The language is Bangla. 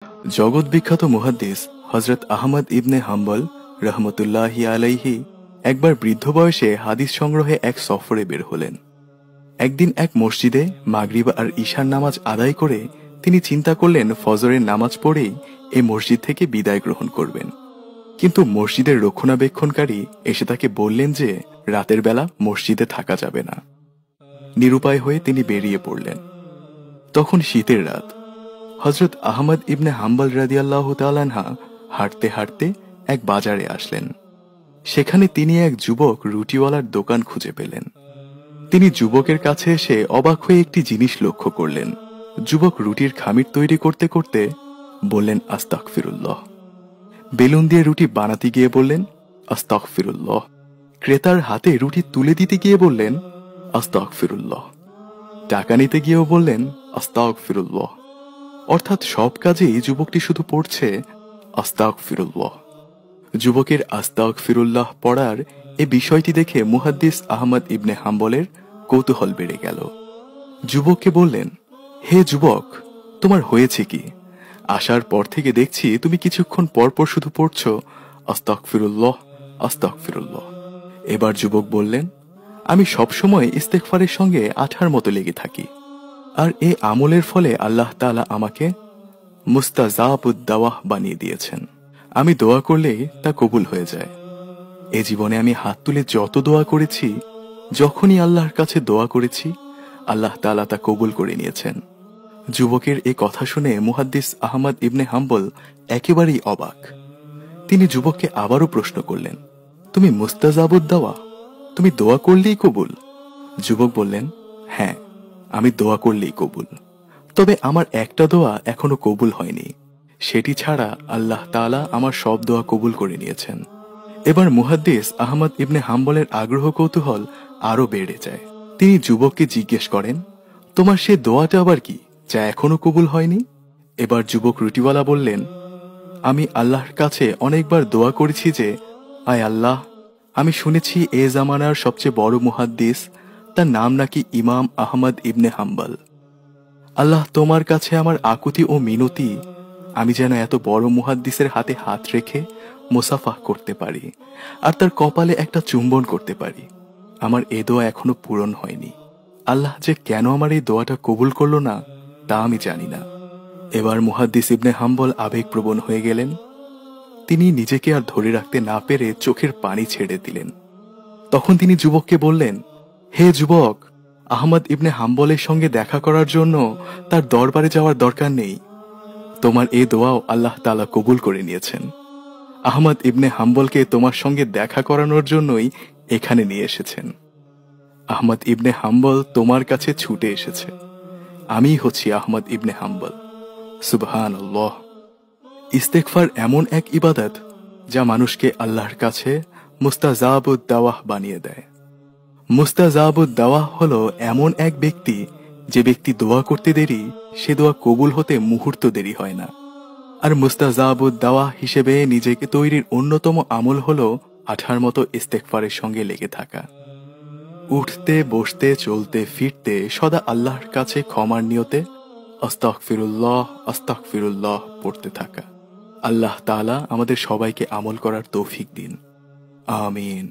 জগৎ বিখ্যাত মুহাদ্দিস হযরত আহমদ ইবনে হাম্বল রহমতুল্লাহি আলাইহি একবার বৃদ্ধ বয়সে হাদিস সংগ্রহে এক সফরে বের হলেন। একদিন এক মসজিদে মাগরিব আর ঈশার নামাজ আদায় করে তিনি চিন্তা করলেন ফজরের নামাজ পড়েই এই মসজিদ থেকে বিদায় গ্রহণ করবেন। কিন্তু মসজিদের রক্ষণাবেক্ষণকারী এসে তাকে বললেন যে রাতের বেলা মসজিদে থাকা যাবে না। নিরুপায় হয়ে তিনি বেরিয়ে পড়লেন। তখন শীতের রাত। হযরত আহমদ ইবনে হাম্বল রাদিয়াল্লাহু তাআলা আনহু হাঁটতে হাঁটতে এক বাজারে আসলেন। সেখানে তিনি এক যুবক রুটিওয়ালার দোকান খুঁজে পেলেন। তিনি যুবকের কাছে এসে অবাক হয়ে একটি জিনিস লক্ষ্য করলেন। যুবক রুটির খামির তৈরি করতে করতে বললেন আস্তাগফিরুল্লাহ। বেলুন দিয়ে রুটি বানাতে গিয়ে বললেন আস্তাগফিরুল্লাহ। ক্রেতার হাতে রুটি তুলে দিতে গিয়ে বললেন আস্তাগফিরুল্লাহ। টাকা নিতে গিয়েও বললেন আস্তাগফিরুল্লাহ। অর্থাৎ সব কাজেই যুবকটি শুধু পড়ছে আস্তাগফিরুল্লাহ। যুবকের আস্তাগফিরুল্লাহ পড়ার এ বিষয়টি দেখে মুহাদ্দিস আহমদ ইবনে হাম্বলের কৌতূহল বেড়ে গেল। যুবককে বললেন, হে যুবক, তোমার হয়েছে কি? আসার পর থেকে দেখছি তুমি কিছুক্ষণ পরপর শুধু পড়ছ আস্তাগফিরুল্লাহ আস্তাগফিরুল্লাহ। এবার যুবক বললেন, আমি সবসময় ইস্তেগফারের সঙ্গে আঠার মতো লেগে থাকি, আর এ আমলের ফলে আল্লাহ তাআলা আমাকে মুস্তাজাবুদ দাওয়াহ বানিয়ে দিয়েছেন। আমি দোয়া করলেই তা কবুল হয়ে যায়। এ জীবনে আমি হাত তুলে যত দোয়া করেছি, যখনই আল্লাহর কাছে দোয়া করেছি, আল্লাহ তাআলা তা কবুল করে নিয়েছেন। যুবকের এ কথা শুনে মুহাদ্দিস আহমদ ইবনে হাম্বল একেবারেই অবাক। তিনি যুবককে আবারও প্রশ্ন করলেন, তুমি মুস্তাজাবুদ দাওয়া, তুমি দোয়া করলেই কবুল? যুবক বললেন, হ্যাঁ, আমি দোয়া করলেই কবুল। তবে আমার একটা দোয়া এখনো কবুল হয়নি, সেটি ছাড়া আল্লাহ তাআলা আমার সব দোয়া কবুল করে নিয়েছেন। এবার মুহাদ্দিস আহমদ ইবনে হাম্বলের আগ্রহ কৌতূহল আরো বেড়ে যায়। তিনি যুবককে জিজ্ঞেস করেন, তোমার সে দোয়াটা আবার কি যা এখনো কবুল হয়নি? এবার যুবক রুটিওয়ালা বললেন, আমি আল্লাহর কাছে অনেকবার দোয়া করেছি যে, আয় আল্লাহ, আমি শুনেছি এ জামানার সবচেয়ে বড় মুহাদ্দিস, তার নাম নাকি ইমাম আহমদ ইবনে হাম্বল। আল্লাহ, তোমার কাছে আমার আকুতি ও মিনতি, আমি যেন এত বড় মুহাদ্দিসের হাতে হাত রেখে মুসাফাহ করতে পারি আর তার কপালে একটা চুম্বন করতে পারি। আমার এ দোয়া এখনো পূরণ হয়নি। আল্লাহ যে কেন আমার এই দোয়াটা কবুল করল না তা আমি জানি না। এবার মুহাদ্দিস ইবনে হাম্বল আবেগপ্রবণ হয়ে গেলেন। তিনি নিজেকে আর ধরে রাখতে না পেরে চোখের পানি ছেড়ে দিলেন। তখন তিনি যুবককে বললেন, হে যুবক, আহমদ ইবনে হাম্বলের সঙ্গে দেখা করার জন্য তার দরবারে যাওয়ার দরকার নেই। তোমার এ দোয়াও আল্লাহ তাআলা কবুল করে নিয়েছেন। আহমদ ইবনে হাম্বলকে তোমার সঙ্গে দেখা করানোর জন্যই এখানে নিয়ে এসেছেন। আহমদ ইবনে হাম্বল তোমার কাছে ছুটে এসেছে। আমিই হচ্ছি আহমদ ইবনে হাম্বল। সুবহানাল্লাহ। ইস্তেগফার এমন এক ইবাদত যা মানুষকে আল্লাহর কাছে মুস্তাজাবুদ দাওয়াহ বানিয়ে দেয়। মুস্তাজাবুদ দাওয়াহ হলো এমন এক ব্যক্তি, যে ব্যক্তি দোয়া করতে দেরি, সে দোয়া কবুল হতে মুহূর্ত দেরি হয় না। আর মুস্তাজাবুদ দাওয়াহ হিসেবে নিজেকে তৈরির অন্যতম আমল হলো আঠার মতো ইস্তেগফারের সঙ্গে লেগে থাকা। উঠতে বসতে চলতে ফিরতে সদা আল্লাহর কাছে ক্ষমার নিয়তে আস্তাগফিরুল্লাহ আস্তাগফিরুল্লাহ পড়তে থাকা। আল্লাহ তাআলা আমাদের সবাইকে আমল করার তৌফিক দিন। আমিন।